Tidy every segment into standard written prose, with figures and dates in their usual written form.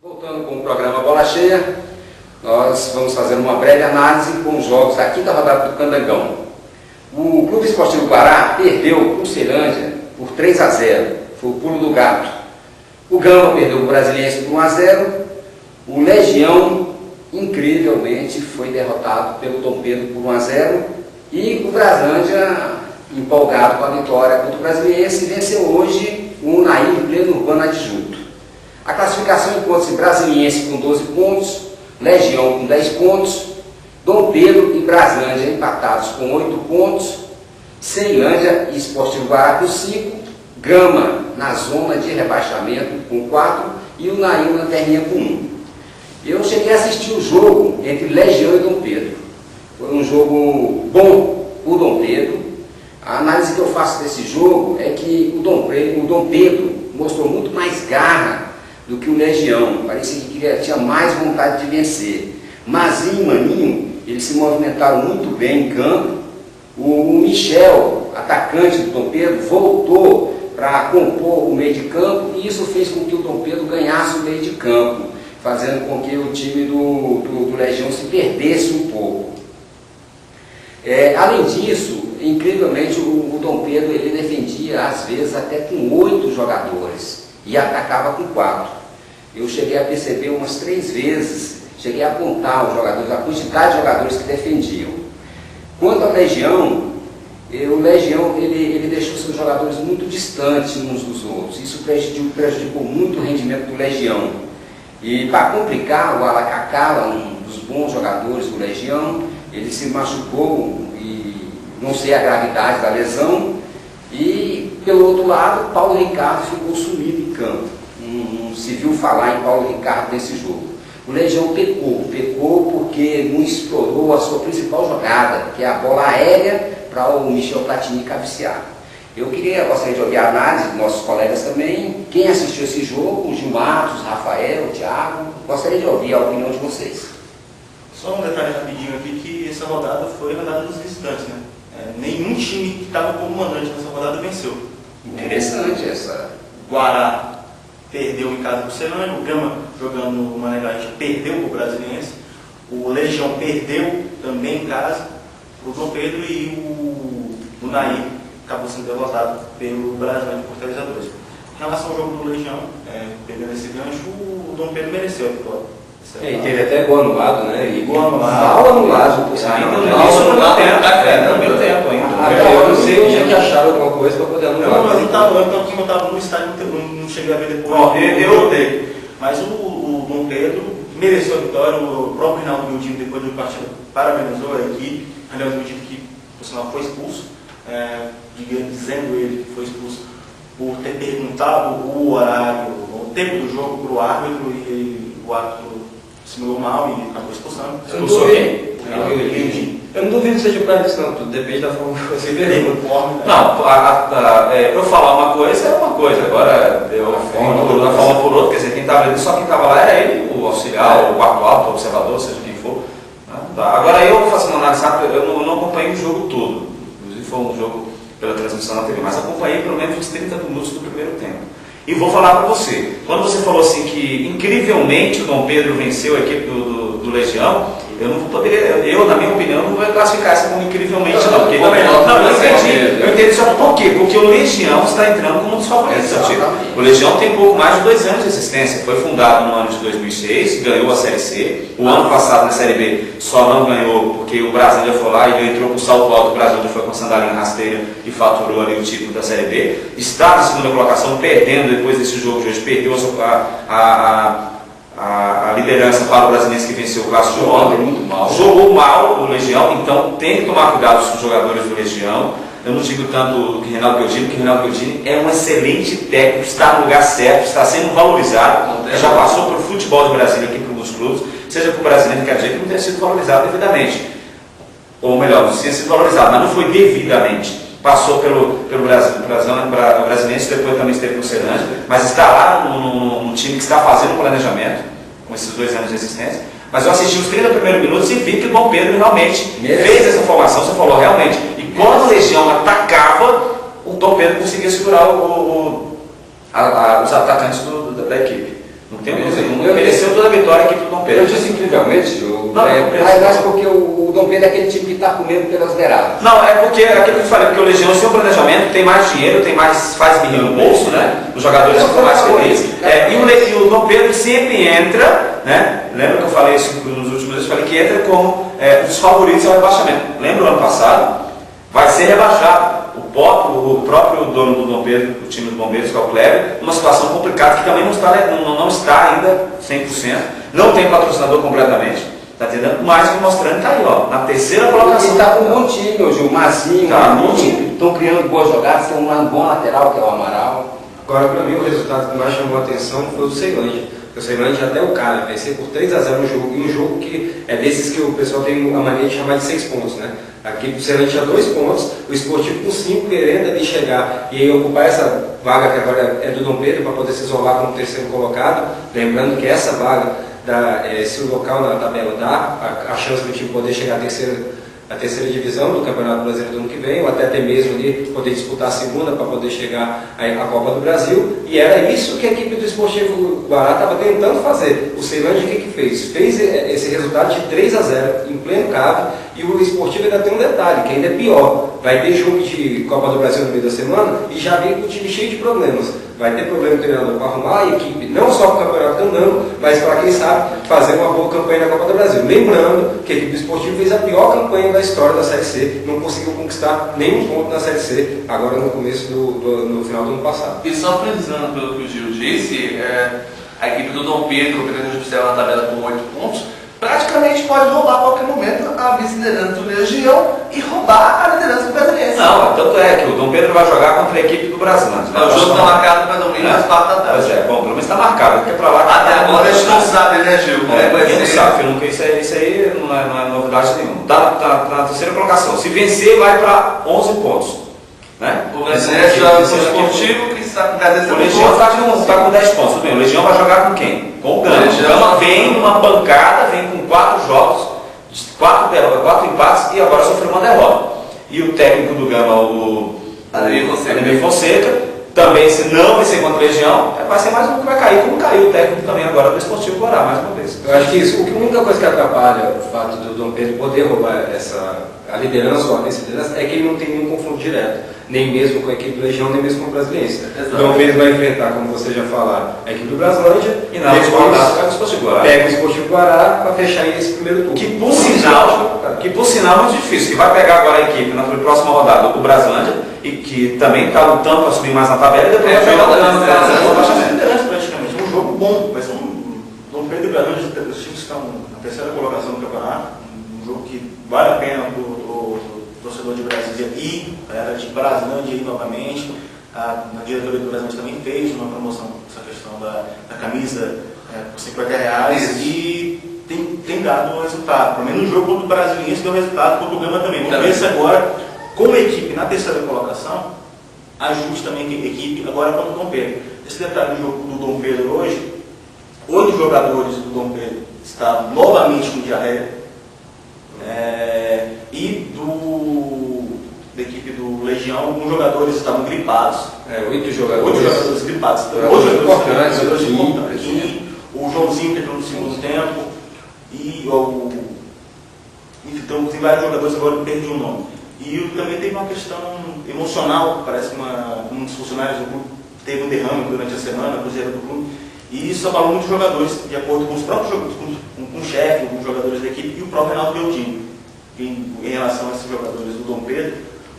Voltando com o programa Bola Cheia, nós vamos fazer uma breve análise com os jogos da quinta rodada do Candangão. O Clube Esportivo Guará perdeu com o Ceilândia por 3-0, foi o pulo do gato. O Gama perdeu com o Brasiliense por 1-0, o Legião, incrivelmente, foi derrotado pelo Dom Pedro por 1-0 e o Braslândia, empolgado com a vitória contra o Brasiliense, venceu hoje o Unaí em pleno Urbano Adjunto. A classificação encontra-se Brasiliense com 12 pontos, Legião com 10 pontos, Dom Pedro e Braslândia empatados com 8 pontos, Ceilândia e Esportivo Guará com 5, Gama na zona de rebaixamento com 4 e o Unaí na terrinha com 1. Eu cheguei a assistir o jogo entre Legião e Dom Pedro. Foi um jogo bom por Dom Pedro. A análise que eu faço desse jogo é que o Dom Pedro mostrou muito mais garra do que o Legião. Parecia que tinha mais vontade de vencer. Mazinho e Maninho, eles se movimentaram muito bem em campo. O Michel, atacante do Dom Pedro, voltou para compor o meio de campo e isso fez com que o Dom Pedro ganhasse o meio de campo, fazendo com que o time do Legião se perdesse um pouco. Além disso, incrivelmente, o Dom Pedro ele defendia às vezes até com 8 jogadores e atacava com 4. Eu cheguei a perceber umas 3 vezes, cheguei a apontar os jogadores, a quantidade de jogadores que defendiam. Quanto ao Legião, o Legião ele deixou seus jogadores muito distantes uns dos outros. Isso prejudicou muito o rendimento do Legião. E para complicar, o Alacacala, um dos bons jogadores do Legião, ele se machucou e não sei a gravidade da lesão. E pelo outro lado, Paulo Ricardo ficou sumido em campo. Não se viu falar em Paulo Ricardo nesse jogo. O Legião pecou porque não explorou a sua principal jogada, que é a bola aérea para o Michel Platini cabecear. Eu gostaria de ouvir a análise dos nossos colegas também, quem assistiu esse jogo, o Gil Matos, Rafael, o Thiago, gostaria de ouvir a opinião de vocês. Só um detalhe rapidinho aqui, que essa rodada foi a rodada dos visitantes, né? Nenhum time que estava como mandante nessa rodada venceu. Interessante essa. O Guará perdeu em casa para o Ceilândia, o Gama jogando no Mané Garrincha perdeu para o Brasiliense, o Legião perdeu também em casa para o Dom Pedro e o Unaí acabou sendo derrotado pelo Braslândia por 3-2. Em relação ao jogo do Legião, pegando esse gancho, o Dom Pedro mereceu a vitória. E teve até gol anulado, né? E gol anulado. Mal anulado, por sinal. Ainda não, isso não dá tempo, no primeiro tempo ainda. Eu não sei onde é que acharam alguma coisa para poder anular. Não, mas eu estava no estádio, não cheguei a ver depois. Eu notei. Mas o Dom Pedro mereceu a vitória, o próprio Reinaldo Mildinho, depois do partido, parabenizou a equipe. Reinaldo Mildinho, que por sinal foi expulso, dizendo ele que foi expulso por ter perguntado o horário, o tempo do jogo para o árbitro e o árbitro simulou mal e acabou expulsando. Expulsou quem? Eu não duvido que seja por causa disso, não. Tudo depende da forma que você pergunta. Não, eu falar uma coisa é uma coisa. Agora, da forma por outra, quer dizer, quem estava ali, só quem estava lá era ele, o auxiliar, o quarto alto, o observador, seja quem for. Agora, eu faço uma análise rápida, eu não acompanhei o jogo todo. Inclusive, foi um jogo pela transmissão na TV, mas acompanhei pelo menos uns 30 minutos do primeiro tempo. E vou falar para você, quando você falou assim que incrivelmente o Dom Pedro venceu a equipe do Legião, eu não poderia, na minha opinião, não vou classificar essa como incrivelmente não. Porque eu entendi só por quê? Porque o Legião está entrando como um dos favoritos. O Legião tem pouco mais de 2 anos de existência, foi fundado no ano de 2006, ganhou a Série C, o ano passado na Série B só não ganhou porque o Brasília foi lá e entrou com o salto alto, o Brasília foi com a sandália rasteira e faturou ali o título da Série B, está na segunda colocação, perdendo depois desse jogo de hoje, perdeu a liderança para o Brasiliense que venceu o Clássico de ontem. Jogou mal o Legião, então tem que tomar cuidado com os jogadores do Legião. Eu não digo tanto que Reinaldo Gildini, porque Reinaldo Gildini é um excelente técnico, está no lugar certo, está sendo valorizado, já passou para o futebol do Brasil aqui para alguns clubes, seja para o brasileiro, quer dizer que não tenha sido valorizado devidamente. Ou melhor, não tinha sido valorizado, mas não foi devidamente. Passou pelo Brasiliense, depois também esteve no Ceilândia, mas está lá no time que está fazendo o planejamento, com esses 2 anos de existência. Mas eu assisti os 30 primeiros minutos e vi que o Dom Pedro realmente fez essa formação, você falou realmente. E quando a Legião atacava, o Dom Pedro conseguia segurar os atacantes da equipe. Não tem não mereceu toda a vitória a equipe do Dom Pedro. Eu disse incrivelmente, mas porque o Dom Pedro é aquele time que está comendo pelas beiradas. Não, é porque aquilo que eu falei, porque o Legião tem um planejamento, tem mais dinheiro, faz birrinho no bolso, né? Os jogadores ficam mais felizes. E o Dom Pedro sempre entra, né? Lembra que eu falei isso nos últimos dias? Eu falei que entra como os favoritos ao rebaixamento. Lembra o ano passado? Vai ser rebaixado. O próprio dono do Dom Pedro, o time do Bombeiros, que é o Kleber, numa situação complicada que também não está ainda 100%, não tem patrocinador completamente, está entendendo? Mas mostrando que está aí, ó, na terceira colocação. Ele está com um bom time hoje, o Marcinho, estão criando boas jogadas, tem um bom lateral que é o Amaral. Agora, para mim, o resultado que mais chamou a atenção foi o do Ceilândia. O Ceilândia até o cara venceu por 3-0 no jogo, e um jogo que é desses que o pessoal tem a mania de chamar de 6 pontos, né? Aqui o Ceilândia tinha 2 pontos, o Esportivo com 5 querendo ali chegar e aí ocupar essa vaga que agora é do Dom Pedro para poder se isolar como terceiro colocado. Lembrando que essa vaga, se o local na tabela dá a chance do time poder chegar à terceira divisão do Campeonato Brasileiro do ano que vem, ou até mesmo ali poder disputar a segunda para poder chegar à Copa do Brasil. E era isso que a equipe do Esportivo Guará estava tentando fazer. O Ceilândia o que fez? Fez esse resultado de 3-0 em pleno cabo, e o Esportivo ainda tem um detalhe, que ainda é pior. Vai ter jogo de Copa do Brasil no meio da semana e já vem com o time cheio de problemas. Vai ter problema do treinador para arrumar a equipe, não só para o campeonato andando, mas para quem sabe fazer uma boa campanha na Copa do Brasil. Lembrando que a equipe do Esportivo fez a pior campanha da história da Série C, não conseguiu conquistar nenhum ponto na Série C, agora no começo no final do ano passado. E só frisando pelo que o Gil disse, a equipe do Dom Pedro, o Pedro Judicial na tabela com 8 pontos, praticamente pode roubar a qualquer momento a vice-liderança do Legião e roubar a liderança do Brasiliense. Não, tanto é que o Dom Pedro vai jogar contra a equipe do Brasília. O jogo está marcado para domingo às 4 da tarde. Pois é, bom, pelo menos está marcado, porque para lá... Até agora a gente não sabe, né, Gil? Quem não sabe, isso aí não é novidade nenhuma. Está na terceira colocação. Se vencer, vai para 11 pontos. Né? O Brasiliense é o Esportivo que está com 10 pontos. O Legião está com 10 pontos. Bem, o Legião vai jogar com quem? Com o Gama. O Gama vem numa pancada, vem com 4 jogos, 4 empates e agora sofreu uma derrota. E o técnico do Gama, o Ademir Fonseca, também, se não vencer contra o Legião, vai ser mais um que vai cair, como caiu o técnico também agora do Esportivo Guará, mais uma vez. Eu acho que a única coisa que atrapalha o fato do Dom Pedro poder roubar a liderança ou a vice-liderança é que ele não tem nenhum confronto direto, nem mesmo com a equipe do Legião, nem mesmo com o Brasiliense. O Dom Pedro vai enfrentar, como você já falaram, a equipe do Braslândia e na pega o Esportivo Guará. Pega o Esportivo Guará para fechar esse primeiro turno. Que por sinal é muito difícil, que vai pegar agora a equipe na próxima rodada o Braslândia, e que também está lutando para subir mais na tabela, e depois vai pegar o liderança praticamente. Um jogo bom, vai ser Dom Pedro e Braslândia, os times estão na terceira colocação do campeonato, um jogo que vale a pena para o torcedor de Brasília e a galera de Braslândia ir novamente. A diretoria do Braslândia também fez uma promoção essa questão da camisa por R$50 e tem dado um resultado. Pelo menos no jogo contra o Brasiliense deu resultado, contra o Gama também. Vamos ver se agora, como equipe na terceira colocação, ajuste também a equipe agora contra o Dom Pedro. Esse detalhe do jogo do Dom Pedro hoje, 8 jogadores do Dom Pedro estavam novamente com diarreia. E da equipe do Legião, alguns jogadores estavam gripados. 8 jogadores gripados. Jogadores importantes. O Joãozinho que entrou no segundo tempo. Então tem vários jogadores, agora eu perdi o nome. E também teve uma questão emocional, parece que um dos funcionários do clube teve um derrame durante a semana, cruzeiro do clube. E isso abalou muitos jogadores, de acordo com os próprios jogadores, com o chefe, com os jogadores da equipe e o próprio Reinaldo Beldini. Em relação a esses jogadores do Dom Pedro,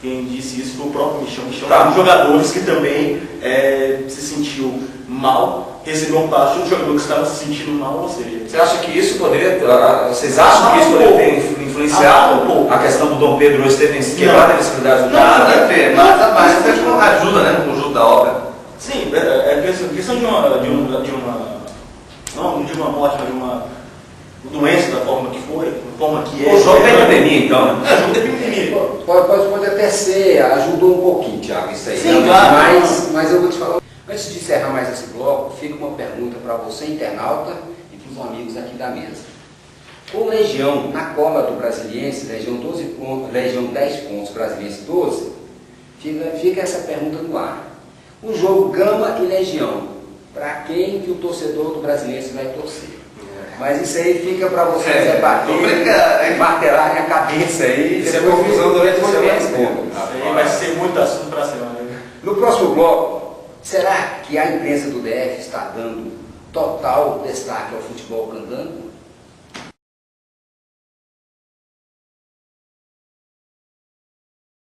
quem disse isso foi o próprio Michão. Um jogadores que também se sentiu mal, recebeu um passo de um jogador que estava se sentindo mal, ou seja... Você acha que isso poderia... Vocês acham que isso poderia ter influenciado a questão do Dom Pedro hoje ter quebrado a necessidade do Não, deve ter, mas ajuda, né, no conjunto da obra. Sim, questão de uma não de uma morte, mas de uma doença da forma que foi, da forma que é. O jogo da epidemia, então, né? É, jogo da epidemia. Pode até ser, ajudou um pouquinho, Thiago, isso aí. Sim, claro. Mas eu vou te falar. Antes de encerrar mais esse bloco, fica uma pergunta para você, internauta, e para os amigos aqui da mesa. Com o Legião na cola do Brasiliense, Legião 12 pontos, Legião 10 pontos, Brasiliense 12, fica essa pergunta no ar. O jogo Gama e Legião para quem que o torcedor do Brasiliense vai torcer. Mas isso aí fica para vocês debater, martelar minha cabeça aí. Isso é confusão durante o semestre. Isso aí vai ser muito assunto para a semana. No próximo bloco, será que a imprensa do DF está dando total destaque ao futebol candango?